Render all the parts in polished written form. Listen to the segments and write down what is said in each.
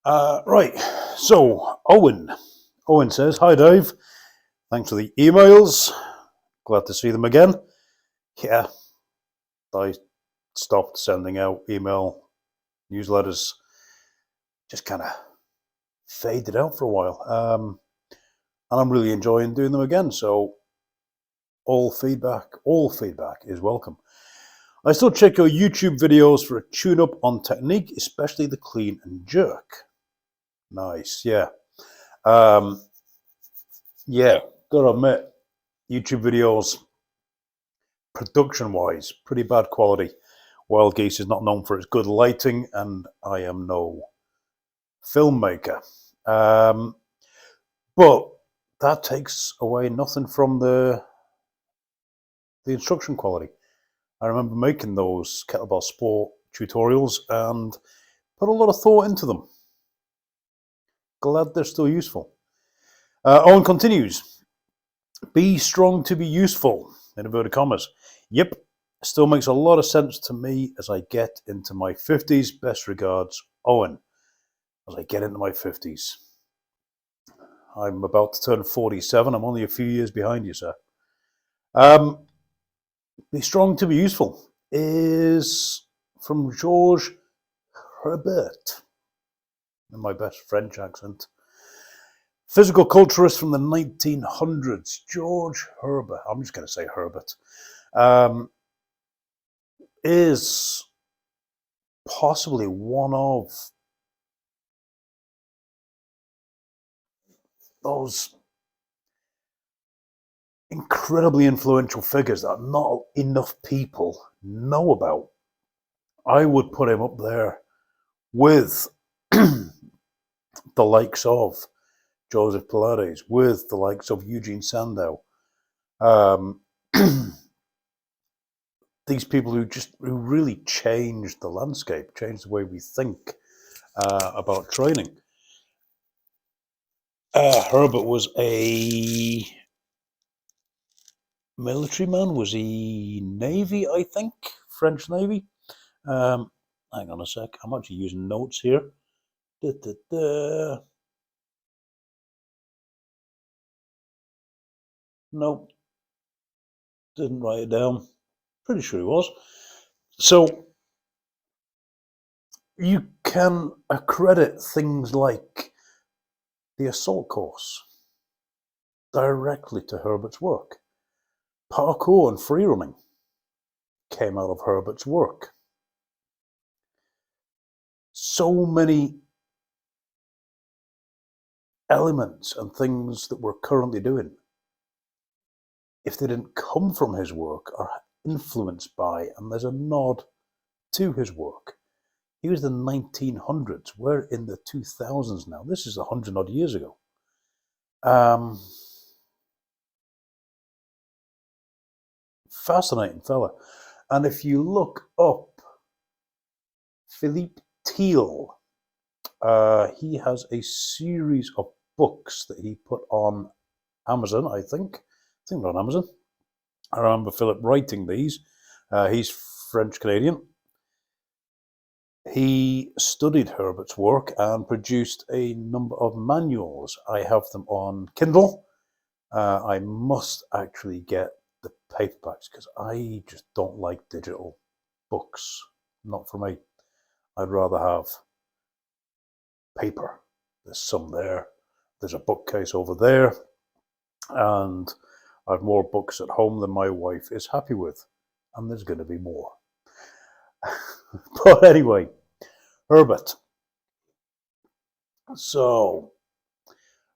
Right, so Owen says, "Hi Dave, thanks for the emails. Glad to see them again." Yeah, I stopped sending out email newsletters, just kind of faded out for a while, and I'm really enjoying doing them again. So all feedback is welcome. I still check your YouTube videos for a tune-up on technique, especially the clean and jerk. Nice, yeah. Um, yeah, gotta admit, YouTube videos, production-wise, pretty bad quality. Wild Geese is not known for its good lighting, and I am no filmmaker. But that takes away nothing from the instruction quality. I remember making those kettlebell sport tutorials and put a lot of thought into them. Glad they're still useful. Owen continues, "Be strong to be useful," in inverted commas. Yep, still makes a lot of sense to me as I get into my 50s. Best regards, Owen. As I get into my 50s. I'm about to turn 47. I'm only a few years behind you, sir. Be strong to be useful is from George Herbert, in my best French accent. Physical culturist from the 1900s, George Herbert. I'm just going to say Herbert. Is possibly one of those incredibly influential figures that not enough people know about. I would put him up there with the likes of Joseph Pilates, with the likes of Eugene Sandow. These people who really changed the landscape, changed the way we think about training. Herbert was a military man. Was he Navy, I think? French Navy? Hang on a sec. I'm actually using notes here. Nope. Didn't write it down. Pretty sure he was. So you can accredit things like the assault course directly to Herbert's work. Parkour and freerunning came out of Herbert's work. So many elements and things that we're currently doing, if they didn't come from his work, are influenced by, and there's a nod to his work. He was the 1900s. We're in the 2000s now. This is 100 odd years ago. Fascinating fella. And if you look up Philippe Thiel, he has a series of books that he put on Amazon, I think on Amazon. I remember Philip writing these. He's French-Canadian. He studied Herbert's work and produced a number of manuals. I have them on Kindle. I must actually get the paperbacks because I just don't like digital books. Not for me. I'd rather have paper. There's some there. There's a bookcase over there. And I have more books at home than my wife is happy with. And there's going to be more. But anyway, Herbert. So,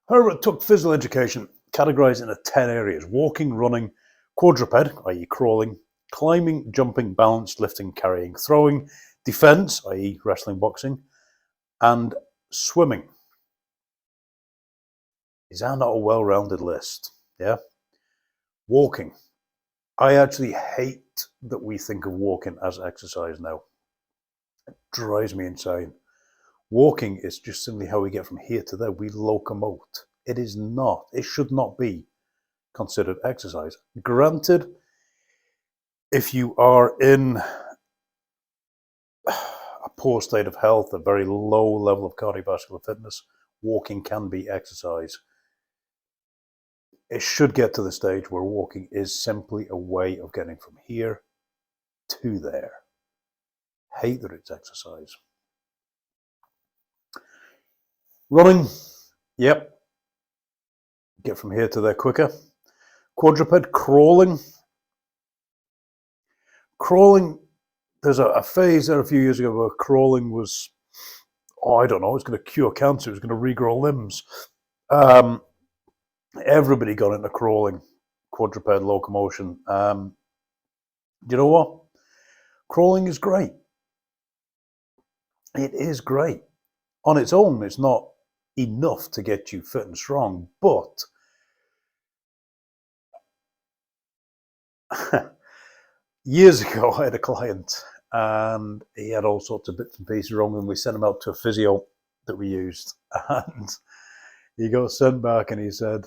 Herbert took physical education, categorized into 10 areas: walking, running, quadruped, i.e. crawling, climbing, jumping, balance, lifting, carrying, throwing, defense, i.e. wrestling, boxing, and swimming. Is that not a well-rounded list? Yeah. Walking. I actually hate that we think of walking as exercise now. It drives me insane. Walking is just simply how we get from here to there. We locomote. It is not. It should not be considered exercise. Granted, if you are in a poor state of health, a very low level of cardiovascular fitness, walking can be exercise. It should get to the stage where walking is simply a way of getting from here to there. Hate that it's exercise. Running, yep. Get from here to there quicker. Quadruped, crawling. Crawling, there's a phase there a few years ago where crawling was, I don't know, it's going to cure cancer, it's going to regrow limbs. Everybody got into crawling, quadruped locomotion. You know what? Crawling is great. It is great. On its own, it's not enough to get you fit and strong, but years ago, I had a client and he had all sorts of bits and pieces wrong, and we sent him out to a physio that we used, and he got sent back and he said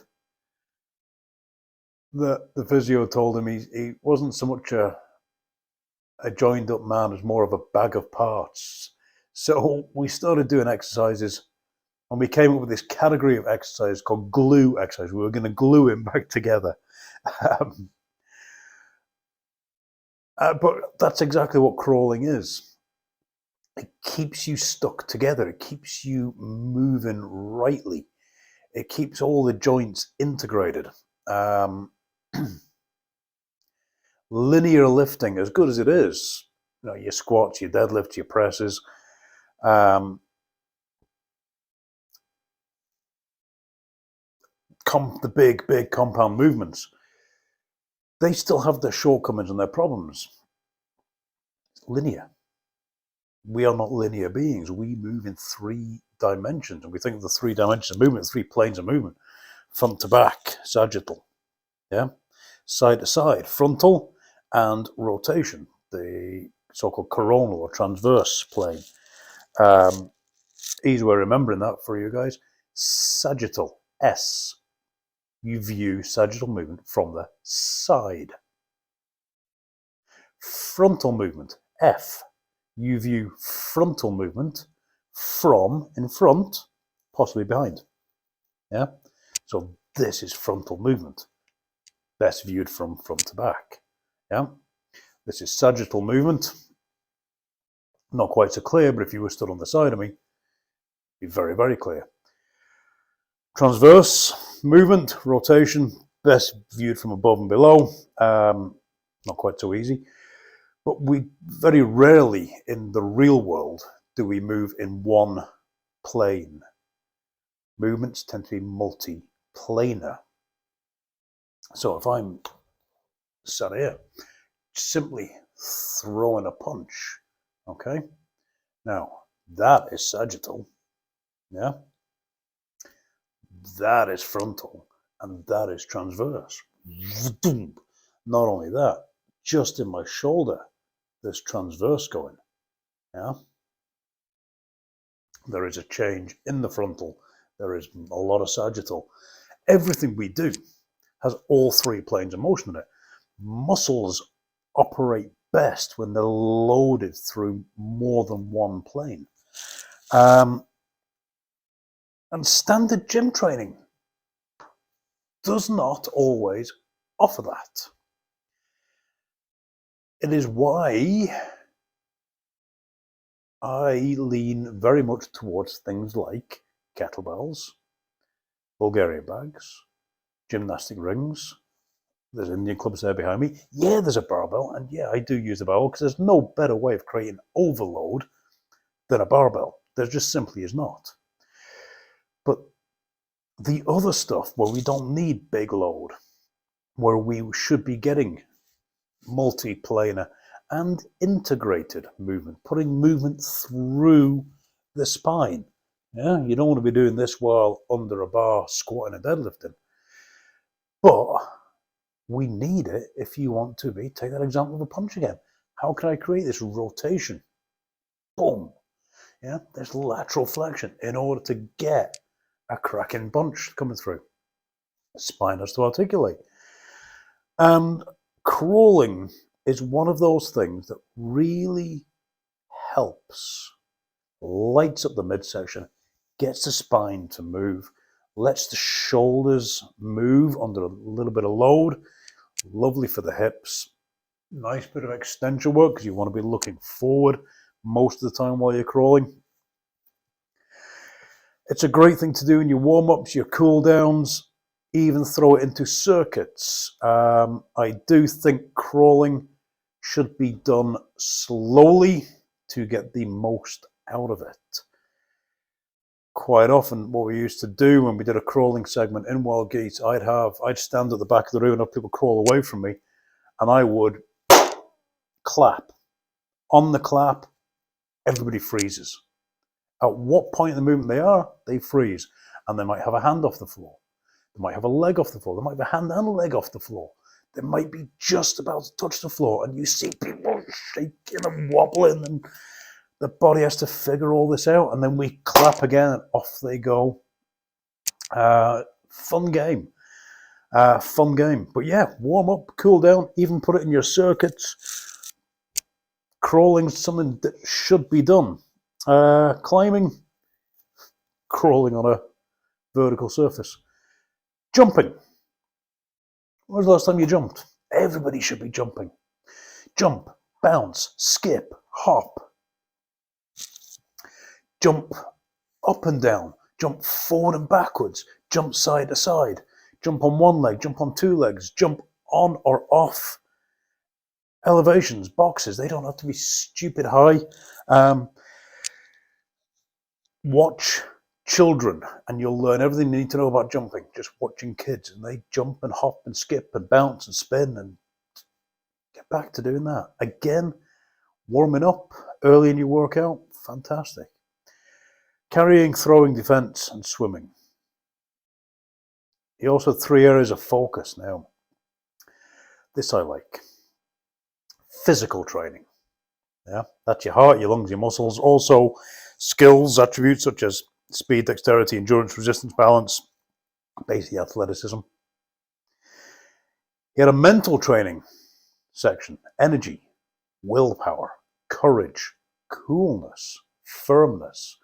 that the physio told him he wasn't so much a joined up man as more of a bag of parts. So we started doing exercises and we came up with this category of exercise called glue exercise. We were going to glue him back together. But that's exactly what crawling is. It keeps you stuck together. It keeps you moving rightly. It keeps all the joints integrated. Linear lifting, as good as it is, you know, your squats, your deadlifts, your presses, the big compound movements, they still have their shortcomings and their problems. It's linear. We are not linear beings. We move in 3 dimensions, and we think of the 3 dimensions of movement, 3 planes of movement: front to back, sagittal, yeah, side to side, frontal, and rotation, the so-called coronal or transverse plane. Easy way of remembering that for you guys: sagittal, S. You view sagittal movement from the side. Frontal movement, F. You view frontal movement from in front, possibly behind. Yeah. So this is frontal movement, best viewed from front to back. Yeah. This is sagittal movement. Not quite so clear, but if you were stood on the side of me, it'd be very, very clear. Transverse movement, rotation, best viewed from above and below. Not quite so easy. But we very rarely in the real world do we move in one plane. Movements tend to be multi-planar. So if I'm sat here, simply throwing a punch, okay? Now, that is sagittal, yeah? That is frontal, and that is transverse. Not only that, just in my shoulder, there's transverse going, yeah? There is a change in the frontal. There is a lot of sagittal. Everything we do has all 3 planes of motion in it. Muscles operate best when they're loaded through more than one plane. And standard gym training does not always offer that. It is why I lean very much towards things like kettlebells, Bulgarian bags, gymnastic rings. There's Indian clubs there behind me. Yeah, there's a barbell, and yeah, I do use the barbell because there's no better way of creating overload than a barbell. There just simply is not. But the other stuff where we don't need big load, where we should be getting multi-planar and integrated movement, putting movement through the spine. Yeah, you don't want to be doing this while under a bar squatting and deadlifting. But we need it if you want to be, take that example of a punch again. How can I create this rotation? Boom. Yeah, there's lateral flexion in order to get a cracking punch coming through. The spine has to articulate. And crawling is one of those things that really helps lights up the midsection, gets the spine to move, lets the shoulders move under a little bit of load. Lovely for the hips. Nice bit of extension work because you want to be looking forward most of the time while you're crawling. It's a great thing to do in your warm-ups, your cool-downs, even throw it into circuits. I do think crawling should be done slowly to get the most out of it. Quite often what we used to do when we did a crawling segment in Wild Geese, I'd stand at the back of the room and have people crawl away from me, and I would clap. On the clap, everybody freezes. At what point in the movement they are, they freeze. And they might have a hand off the floor. They might have a leg off the floor. They might have a hand and a leg off the floor. They might be just about to touch the floor, and you see people shaking and wobbling, and the body has to figure all this out, and then we clap again, and off they go. Fun game. But yeah, warm up, cool down, even put it in your circuits. Crawling's something that should be done. Climbing, crawling on a vertical surface. Jumping. When was the last time you jumped? Everybody should be jumping. Jump, bounce, skip, hop. Jump up and down. Jump forward and backwards. Jump side to side. Jump on one leg, jump on two legs. Jump on or off elevations, boxes. They don't have to be stupid high. Watch children and you'll learn everything you need to know about jumping. Just watching kids, and they jump and hop and skip and bounce and spin, and get back to doing that. Again, warming up early in your workout, fantastic. Carrying, throwing, defense, and swimming. You also have 3 areas of focus now. This I like. Physical training. Yeah, that's your heart, your lungs, your muscles. Also skills, attributes such as speed, dexterity, endurance, resistance, balance, basically athleticism. You had a mental training section. Energy, willpower, courage, coolness, firmness.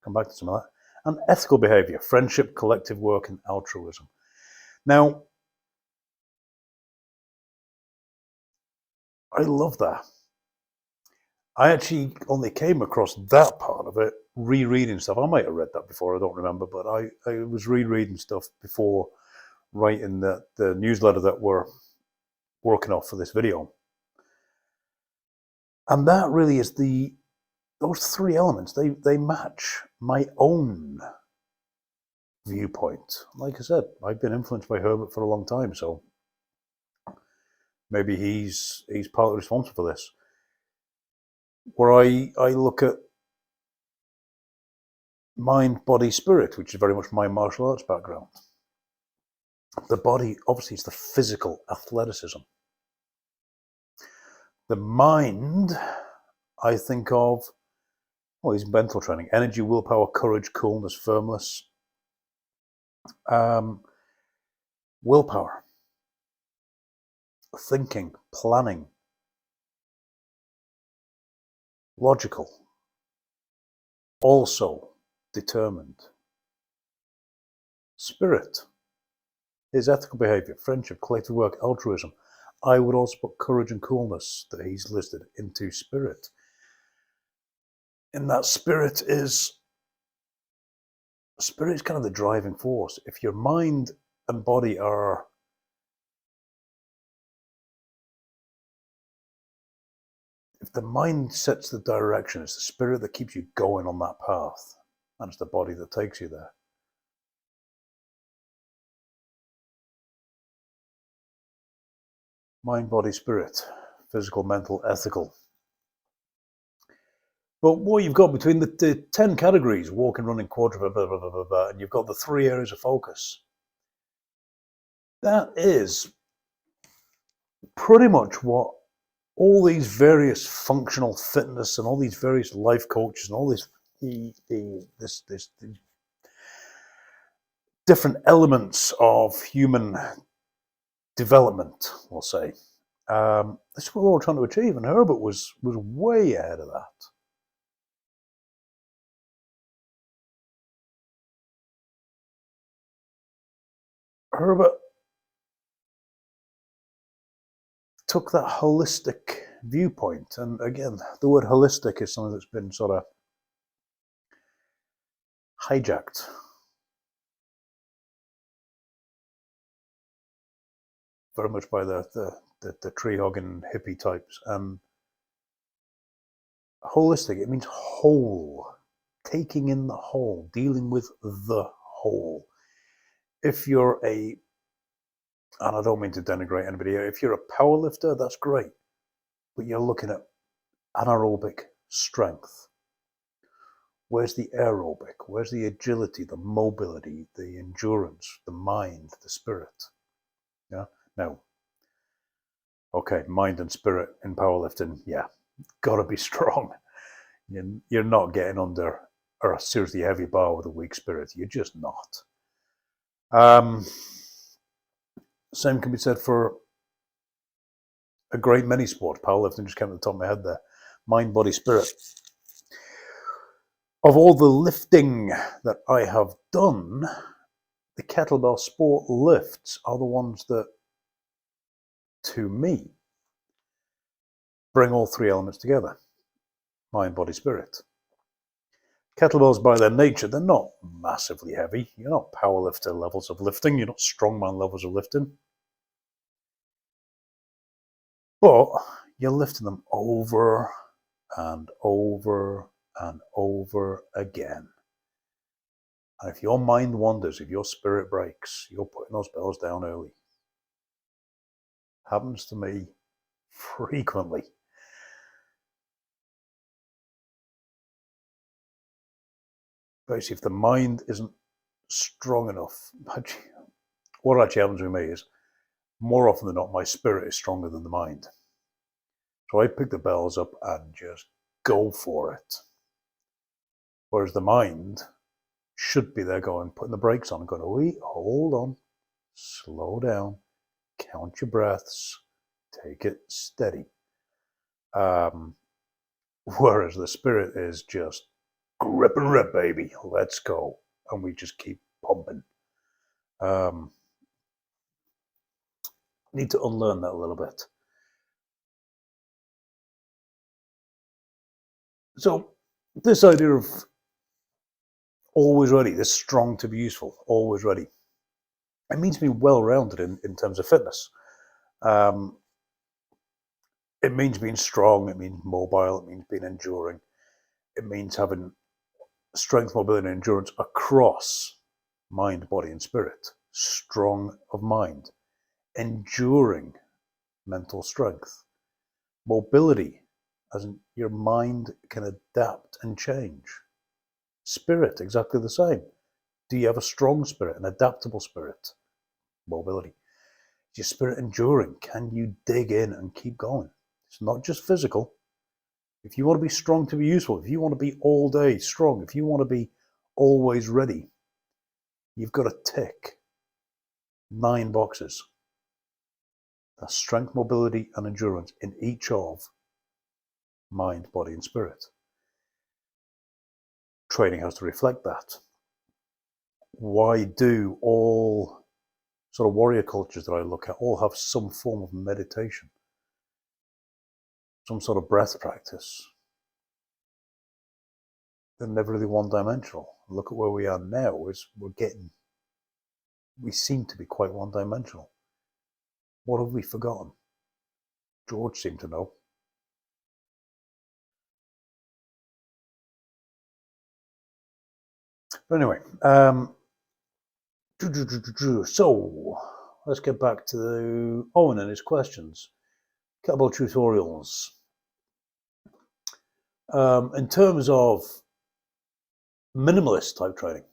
Come back to some of that. And ethical behavior, friendship, collective work, and altruism. Now, I love that. I actually only came across that part of it rereading stuff. I might have read that before, I don't remember, but I was rereading stuff before writing the newsletter that we're working off for this video. And that really is those 3 elements, they match my own viewpoint. Like I said, I've been influenced by Herbert for a long time, so maybe he's partly responsible for this. Where I look at mind, body, spirit, which is very much my martial arts background. The body, obviously, is the physical athleticism. The mind, I think of, well, is mental training. Energy, willpower, courage, coolness, firmness. Willpower. Thinking, planning. Logical. Also determined. Spirit is ethical behavior, friendship, collective work, altruism. I would also put courage and coolness that he's listed into spirit. And that spirit is kind of the driving force. If your mind and body are if the mind sets the direction, it's the spirit that keeps you going on that path, and it's the body that takes you there. Mind, body, spirit, physical, mental, ethical. But what you've got between the 10 categories, walking, running, quadruped, blah, blah, blah, blah, blah, and you've got the 3 areas of focus. That is pretty much what all these various functional fitness and all these various life coaches and all this different elements of human development, we'll say. This is what we're all trying to achieve, and Herbert was way ahead of that. Herbert took that holistic viewpoint, and again, the word holistic is something that's been sort of hijacked. Very much by the tree-hogging hippie types. Holistic, it means whole, taking in the whole, dealing with the whole. If you're and I don't mean to denigrate anybody here, if you're a power lifter, that's great, but you're looking at anaerobic strength. Where's the aerobic? Where's the agility, the mobility, the endurance, the mind, the spirit? Yeah. Now, okay, mind and spirit in powerlifting, yeah, gotta be strong. You're not getting under a seriously heavy bar with a weak spirit. You're just not. Same can be said for a great many sports. Powerlifting just came to the top of my head there. Mind, body, spirit. Of all the lifting that I have done, the kettlebell sport lifts are the ones that, to me, bring all three elements together. Mind, body, spirit. Kettlebells, by their nature, they're not massively heavy. You're not powerlifter levels of lifting. You're not strongman levels of lifting. But you're lifting them over and over and over again. And if your mind wanders, if your spirit breaks, you're putting those bells down early. Happens to me frequently. Basically, if the mind isn't strong enough, what actually happens with me is, more often than not, my spirit is stronger than the mind. So I pick the bells up and just go for it. Whereas the mind should be there going, putting the brakes on, going, wait, hold on, slow down, count your breaths, take it steady. Whereas the spirit is just grip and rip, baby, let's go. And we just keep pumping. Need to unlearn that a little bit. So this idea of always ready, this strong to be useful, always ready, it means being well-rounded in terms of fitness. It means being strong, it means mobile, it means being enduring. It means having strength, mobility, and endurance across mind, body, and spirit. Strong of mind. Enduring mental strength. Mobility, as in your mind can adapt and change. Spirit, exactly the same. Do you have a strong spirit, an adaptable spirit? Mobility. Is your spirit enduring? Can you dig in and keep going? It's not just physical. If you want to be strong to be useful, if you want to be all day strong, if you want to be always ready, you've got to tick 9 boxes. That's strength, mobility, and endurance in each of mind, body, and spirit. Training has to reflect that. Why do all sort of warrior cultures that I look at all have some form of meditation? Some sort of breath practice? They're never really one-dimensional. Look at where we are now. We seem to be quite one-dimensional. What have we forgotten? George seemed to know. But anyway, so let's get back to Owen and his questions. Kettlebell tutorials. In terms of minimalist type training,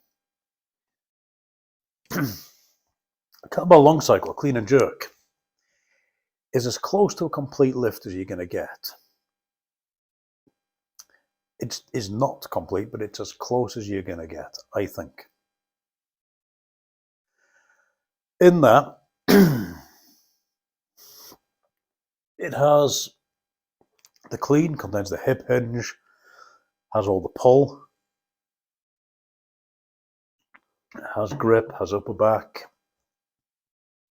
kettlebell long cycle, clean and jerk, is as close to a complete lift as you're going to get. It is not complete, but it's as close as you're going to get, I think. In that, it has the clean, contains the hip hinge, has all the pull, has grip, has upper back,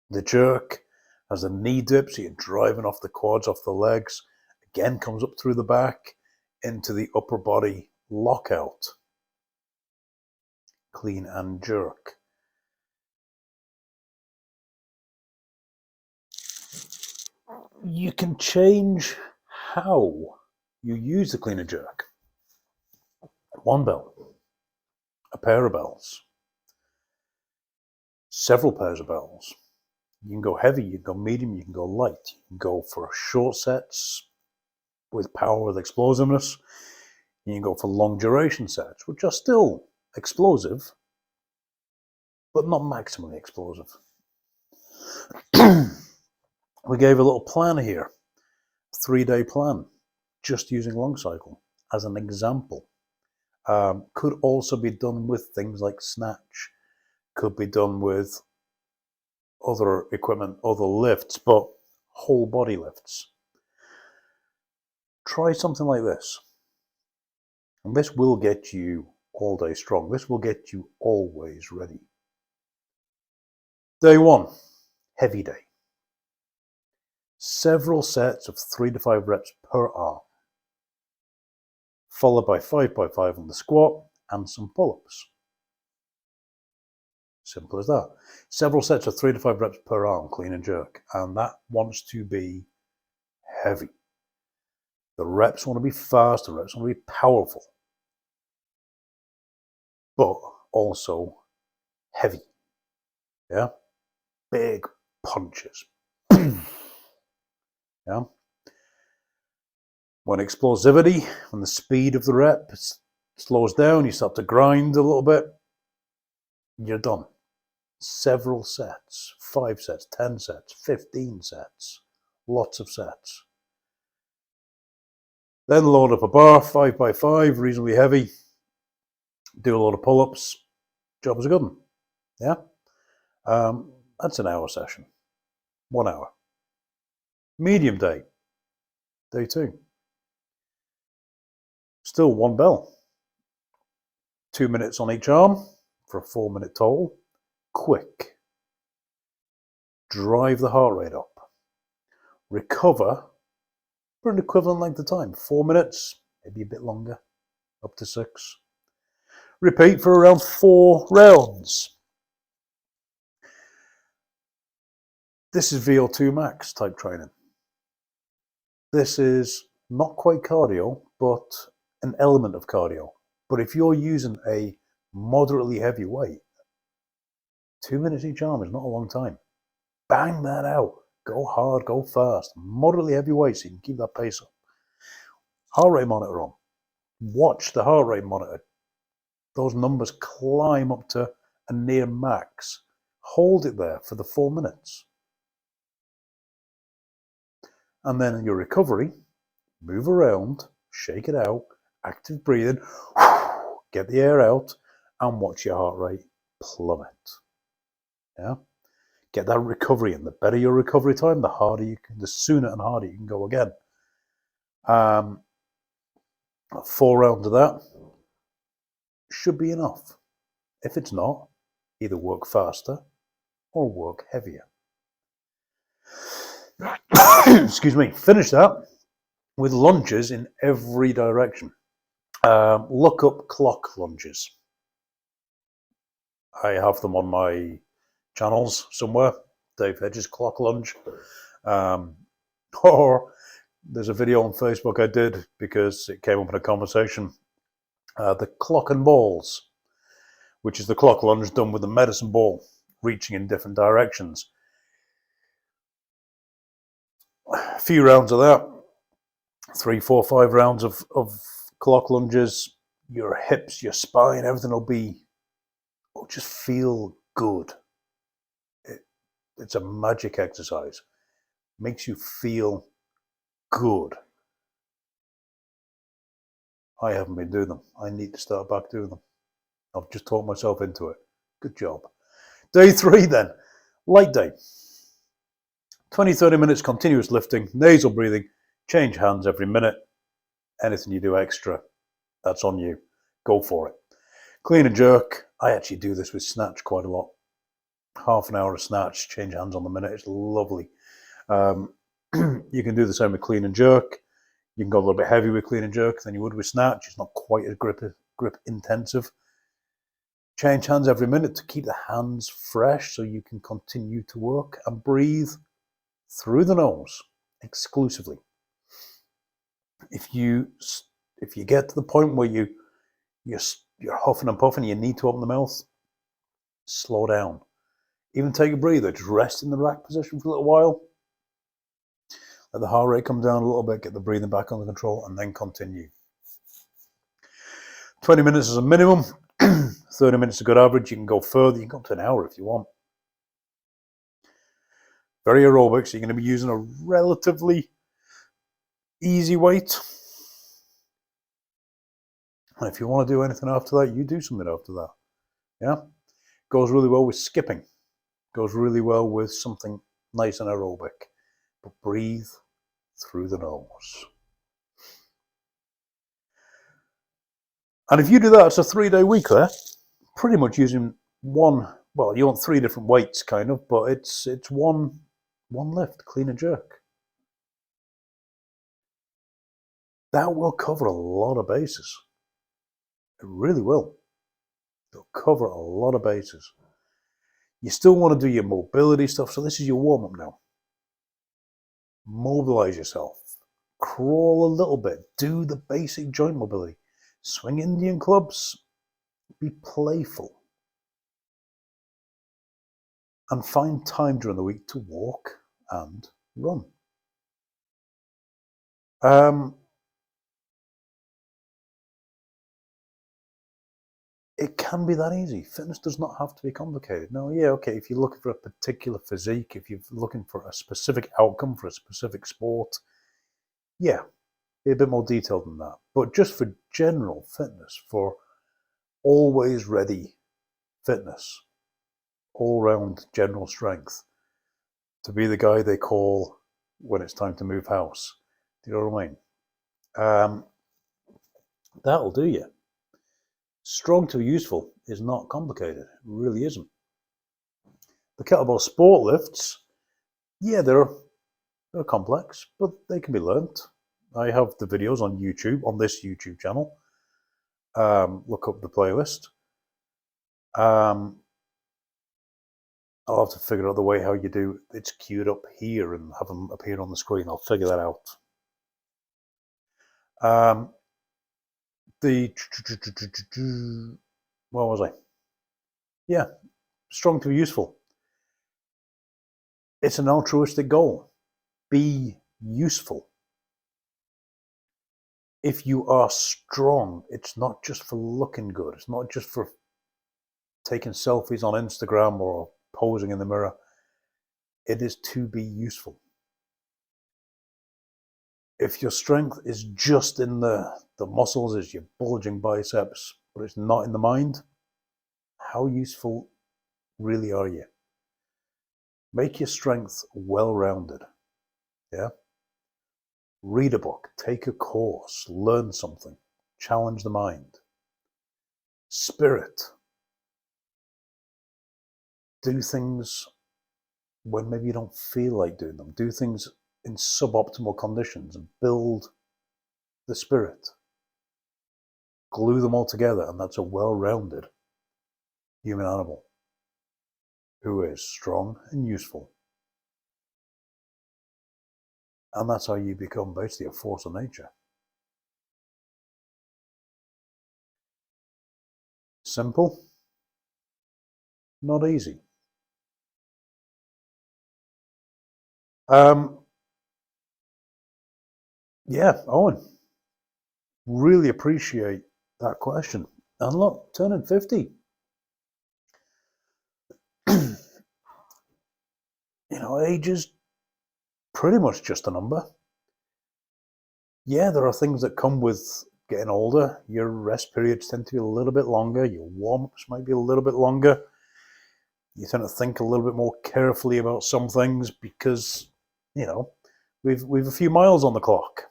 The jerk has a knee dip, so you're driving off the quads, off the legs. Again, comes up through the back into the upper body lockout. Clean and jerk. You can change how you use the clean and jerk. One bell, a pair of bells, several pairs of bells. You can go heavy, you can go medium, you can go light. You can go for short sets with power, with explosiveness. You can go for long duration sets, which are still explosive, but not maximally explosive. We gave a little plan here, 3-day plan, just using long cycle as an example. Could also be done with things like snatch, could be done with other equipment, other lifts, but whole body lifts. Try something like this. And this will get you all day strong. This will get you always ready. Day 1, heavy day. Several sets of 3 to 5 reps per arm, followed by 5 by 5 on the squat and some pull-ups. Simple as that. Several sets of 3 to 5 reps per arm, clean and jerk, and that wants to be heavy. The reps want to be fast, the reps want to be powerful, but also heavy. Yeah? Big punches. Yeah? When explosivity, when the speed of the rep slows down, you start to grind a little bit, you're done. Several sets, 5 sets, 10 sets, 15 sets, lots of sets. Then load up a bar, 5 by 5, reasonably heavy. Do a lot of pull-ups. Job is a good one. Yeah? That's an hour session. 1 hour. Medium day. Day 2. Still 1 bell. 2 minutes on each arm for a 4-minute total. Quick. Drive the heart rate up. Recover for an equivalent length of time. 4 minutes, maybe a bit longer, up to 6. Repeat for around 4 rounds. This is VO2 max type training. This is not quite cardio, but an element of cardio. But if you're using a moderately heavy weight, 2 minutes each arm is not a long time. Bang that out. Go hard, go fast. Moderately heavy weight so you can keep that pace up. Heart rate monitor on. Watch the heart rate monitor. Those numbers climb up to a near max. Hold it there for the 4 minutes. And then in your recovery, move around, shake it out, active breathing, get the air out, and watch your heart rate plummet. Yeah? Get that recovery in. The better your recovery time, the harder you can, the sooner and harder you can go again. 4 rounds of that should be enough. If it's not, either work faster or work heavier. Excuse me. Finish that with lunges in every direction. Look up clock lunges. I have them on my channels somewhere. Dave Hedges clock lunge. Or there's a video on Facebook I did because it came up in a conversation. The clock and balls, which is the clock lunge done with the medicine ball, reaching in different directions. A few rounds of that, 3, 4, 5 rounds of clock lunges. Your hips, your spine, everything will just feel good. It's a magic exercise. Makes you feel good. I haven't been doing them. I need to start back doing them. I've just talked myself into it. Good job. Day 3 then, light day. 20-30 minutes continuous lifting, nasal breathing, change hands every minute. Anything you do extra, that's on you. Go for it. Clean and jerk. I actually do this with snatch quite a lot. half an hour of snatch, change hands on the minute. It's lovely. You can do the same with clean and jerk. You can go a little bit heavier with clean and jerk than you would with snatch. It's not quite as grip intensive. Change hands every minute to keep the hands fresh so you can continue to work, and breathe through the nose exclusively. If you get to the point where you're huffing and puffing, you need to open the mouth, slow down. Even take a breather, just rest in the rack position for a little while. Let the heart rate come down a little bit, get the breathing back under control, and then continue. 20 minutes is a minimum, 30 minutes is a good average. You can go further, you can go up to an hour if you want. Very aerobic, so you're going to be using a relatively easy weight. And if you want to do anything after that, you do something after that. Yeah? Goes really well with skipping. Goes really well with something nice and aerobic. But breathe through the nose. And if you do that, it's a 3-day week there. Pretty much using one, well, you want 3 different weights kind of, but it's one lift, clean and jerk. That will cover a lot of bases. It really will. It'll cover a lot of bases. You still want to do your mobility stuff, so this is your warm-up now. Mobilize yourself. Crawl a little bit. Do the basic joint mobility. Swing Indian clubs. Be playful. And find time during the week to walk and run. It can be that easy. Fitness does not have to be complicated. No, yeah, okay, if you're looking for a particular physique, if you're looking for a specific outcome for a specific sport, yeah, be a bit more detailed than that. But just for general fitness, for always ready fitness, all-round general strength, to be the guy they call when it's time to move house. Do you know what I mean? That'll do you. Strong to useful is not complicated. It really isn't. The kettlebell sport lifts, yeah, they're complex, but they can be learnt. I have the videos on YouTube, on this YouTube channel. Look up the playlist. I'll have to figure out the way how you do it's queued up here and have them appear on the screen. I'll figure that out. Where was I? Yeah, strong to be useful. It's an altruistic goal. Be useful. If you are strong, it's not just for looking good. It's not just for taking selfies on Instagram or posing in the mirror. It is to be useful. If your strength is just in the muscles, is your bulging biceps, but it's not in the mind, how useful really are you? Make your strength well-rounded. Yeah? Read a book, take a course, learn something, challenge the mind. Spirit. Do things when maybe you don't feel like doing them. Do things in suboptimal conditions and build the spirit. Glue them all together, and that's a well-rounded human animal who is strong and useful. And that's how you become basically a force of nature. Simple, not easy. Yeah, Owen, really appreciate that question. And look, turning 50. Age is pretty much just a number. Yeah, there are things that come with getting older. Your rest periods tend to be a little bit longer. Your warm-ups might be a little bit longer. You tend to think a little bit more carefully about some things because, we've a few miles on the clock.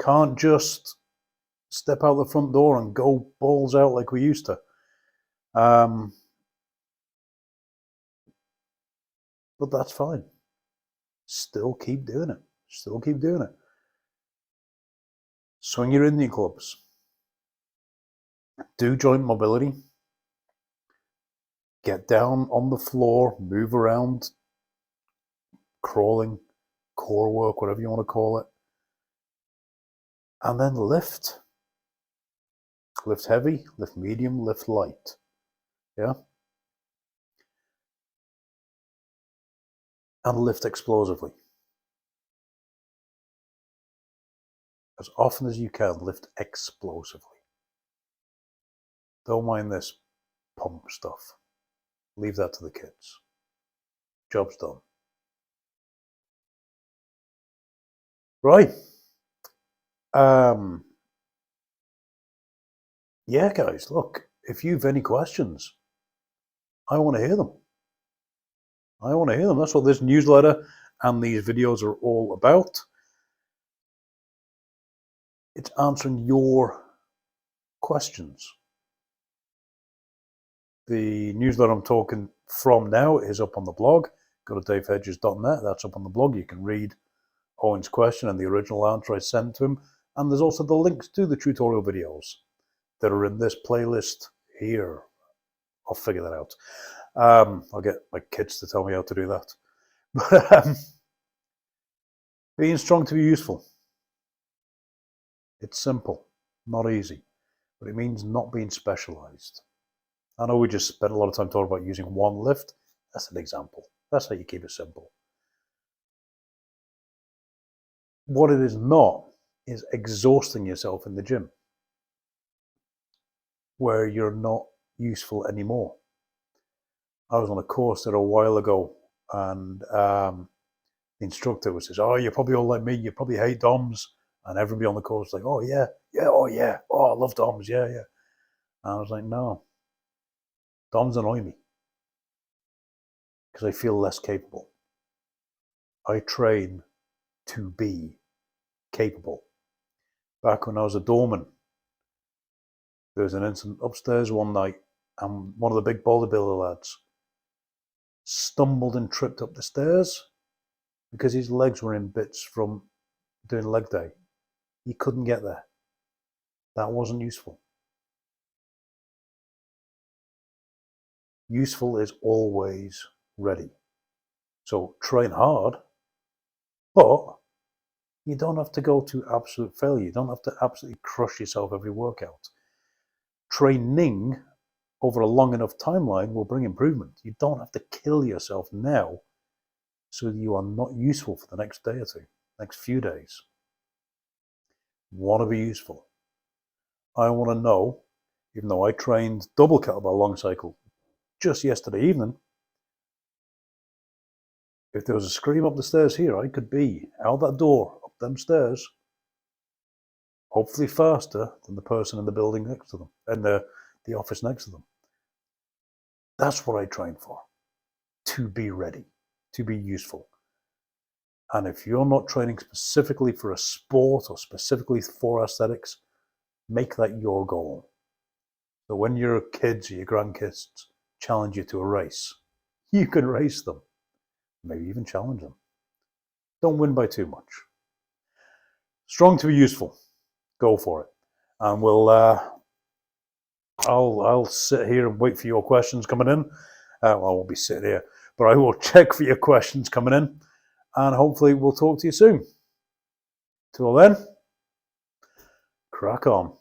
Can't just step out the front door and go balls out like we used to. But that's fine. Still keep doing it. Still keep doing it. Swing your Indian clubs. Do joint mobility. Get down on the floor, move around, crawling, core work, whatever you want to call it. And then lift. Lift heavy, lift medium, lift light. Yeah? And lift explosively. As often as you can, lift explosively. Don't mind this pump stuff. Leave that to the kids. Job's done. Right. Yeah, guys, look, if you've any questions, I want to hear them. I want to hear them. That's what this newsletter and these videos are all about. It's answering your questions. The newsletter I'm talking from now is up on the blog. Go to davehedges.net. That's up on the blog. You can read Owen's question and the original answer I sent to him. And there's also the links to the tutorial videos that are in this playlist here. I'll figure that out. I'll get my kids to tell me how to do that. But being strong to be useful. It's simple, not easy, but it means not being specialized. I know we just spent a lot of time talking about using one lift. That's an example. That's how you keep it simple. What it is not is exhausting yourself in the gym where you're not useful anymore. I was on a course there a while ago, and the instructor says, "Oh, you're probably all like me. You probably hate DOMs." And everybody on the course was like, "Oh yeah, oh yeah, oh I love DOMs, yeah." And I was like, "No, DOMs annoy me because I feel less capable. I train to be capable." Back when I was a doorman, there was an incident upstairs one night, and one of the big bodybuilder lads stumbled and tripped up the stairs because his legs were in bits from doing leg day. He couldn't get there. That wasn't useful. Useful is always ready. So train hard, but you don't have to go to absolute failure. You don't have to absolutely crush yourself every workout. Training over a long enough timeline will bring improvement. You don't have to kill yourself now so that you are not useful for the next day or two, next few days. Want to be useful. I want to know, even though I trained double kettlebell long cycle just yesterday evening, if there was a scream up the stairs here, I could be out that door, up them stairs, hopefully faster than the person in the building next to them, and the office next to them. That's what I train for, to be ready, to be useful. And if you're not training specifically for a sport or specifically for aesthetics, make that your goal. So when your kids or your grandkids challenge you to a race, you can race them. Maybe even challenge them. Don't win by too much. Strong to be useful. Go for it. And I'll sit here and wait for your questions coming in. Well, I won't be sitting here, but I will check for your questions coming in, and hopefully we'll talk to you soon. Till then, crack on.